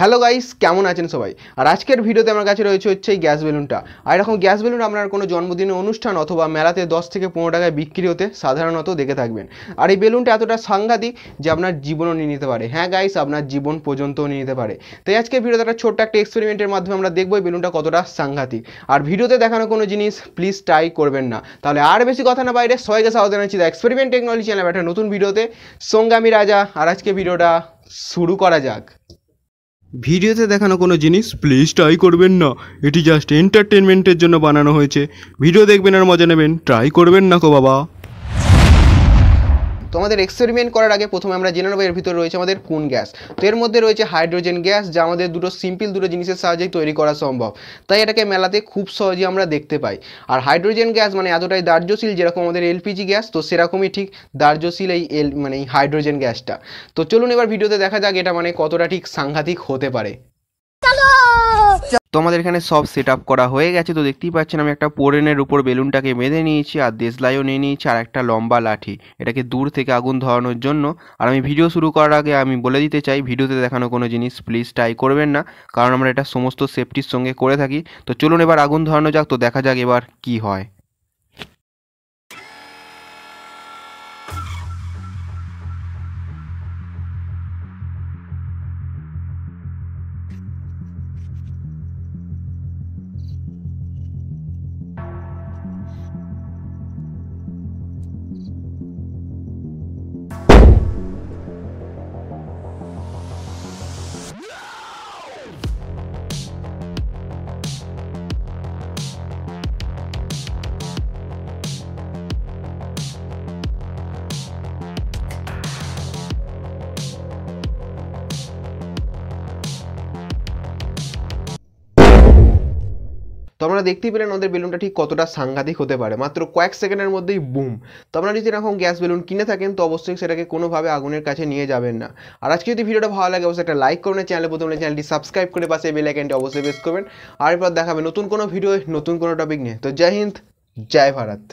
Hello guys, কেমন আছেন সবাই? আর আজকের ভিডিওতে আমার কাছে রয়েছে হচ্ছে এই গ্যাস বেলুনটা। আর এরকম গ্যাস বেলুন আপনার কোনো জন্মদিনের অনুষ্ঠান অথবা মেলাতে 10 থেকে 15 টাকায় বিক্রি হতে সাধারণত দেখে থাকবেন। আর এই বেলুনটা এতটা সাংঘাতিক যে আপনার জীবনও নিয়ে নিতে পারে। হ্যাঁ গাইস, আপনার জীবন পর্যন্তও নিয়ে নিতে পারে। তাই আজকের ভিডিওতে একটা ছোট্ট একটা এক্সপেরিমেন্টের মাধ্যমে আমরা দেখবো এই বেলুনটা কতটা সাংঘাতিক। আর ভিডিওতে দেখানো কোনো জিনিস প্লিজ ট্রাই করবেন না। তাহলে আর বেশি কথা না বাইরে সবাইকে স্বাগত জানাচ্ছি দ্য এক্সপেরিমেন্ট টেকনোলজি চ্যানেলে একটা নতুন ভিডিওতে। সঙ্গে আমি রাজা। আর আজকে ভিডিওটা শুরু করা যাক। ভিডিওতে দেখানো কোনো জিনিস প্লিজ ট্রাই করবেন না, এটি জাস্ট এন্টারটেনমেন্টের জন্য বানানো হয়েছে। ভিডিও দেখবেন আর মজা নেবেন, ট্রাই করবেন না কো বাবা। তো আমাদের এক্সপেরিমেন্ট করার আগে প্রথমে আমরা জেনে নেব এর ভিতরে রয়েছে আমাদের কোন গ্যাস। তো এর মধ্যে রয়েছে হাইড্রোজেন গ্যাস, যা আমাদের দুটো জিনিসের সাহায্যেই তৈরি করা সম্ভব। তাই এটাকে মেলাতে খুব সহজেই আমরা দেখতে পাই। আর হাইড্রোজেন গ্যাস মানে এতটাই দাহ্যশীল, যেরকম আমাদের এলপিজি গ্যাস, তো সেরকমই ঠিক দাহ্যশীল এই হাইড্রোজেন গ্যাসটা। তো চলুন এবার ভিডিওতে দেখা যাক এটা মানে কতটা ঠিক সাংঘাতিক হতে পারে। তো আমাদের এখানে সব সেট আপ করা হয়ে গেছে। তো দেখতেই পাচ্ছেন আমি একটা পোড়েনের উপর বেলুনটাকে বেঁধে নিয়েছি, আর দেশলাইও নিয়ে নিয়েছি, আর একটা লম্বা লাঠি, এটাকে দূর থেকে আগুন ধরানোর জন্য। আর আমি ভিডিও শুরু করার আগে আমি বলে দিতে চাই, ভিডিওতে দেখানো কোনো জিনিস প্লিজ ট্রাই করবেন না, কারণ আমরা এটা সমস্ত সেফটির সঙ্গে করে থাকি। তো চলুন এবার আগুন ধরানো যাক, তো দেখা যাক এবার কি হয়। তো আপনারা দেখতেই পেলেন আমাদের বেলুনটা ঠিক কতটা সাংঘাতিক হতে পারে, মাত্র কয়েক সেকেন্ডের মধ্যেই বুম। তো আপনারা যদি এরকম গ্যাস বেলুন কিনে থাকেন তো অবশ্যই সেটাকে কোনোভাবে আগুনের কাছে নিয়ে যাবেন না। আর আজকে যদি ভিডিওটা ভালো লাগে অবশ্যই একটা লাইক করবেন, চ্যানেলে প্রথমে চ্যানেলটি সাবস্ক্রাইব করে পাশে বেল আইকনটি অবশ্যই প্রেস করবেন। আর এরপর দেখাবে নতুন কোনো ভিডিও নতুন কোনো টপিক নিয়ে। তো জয় হিন্দ, জয় ভারত।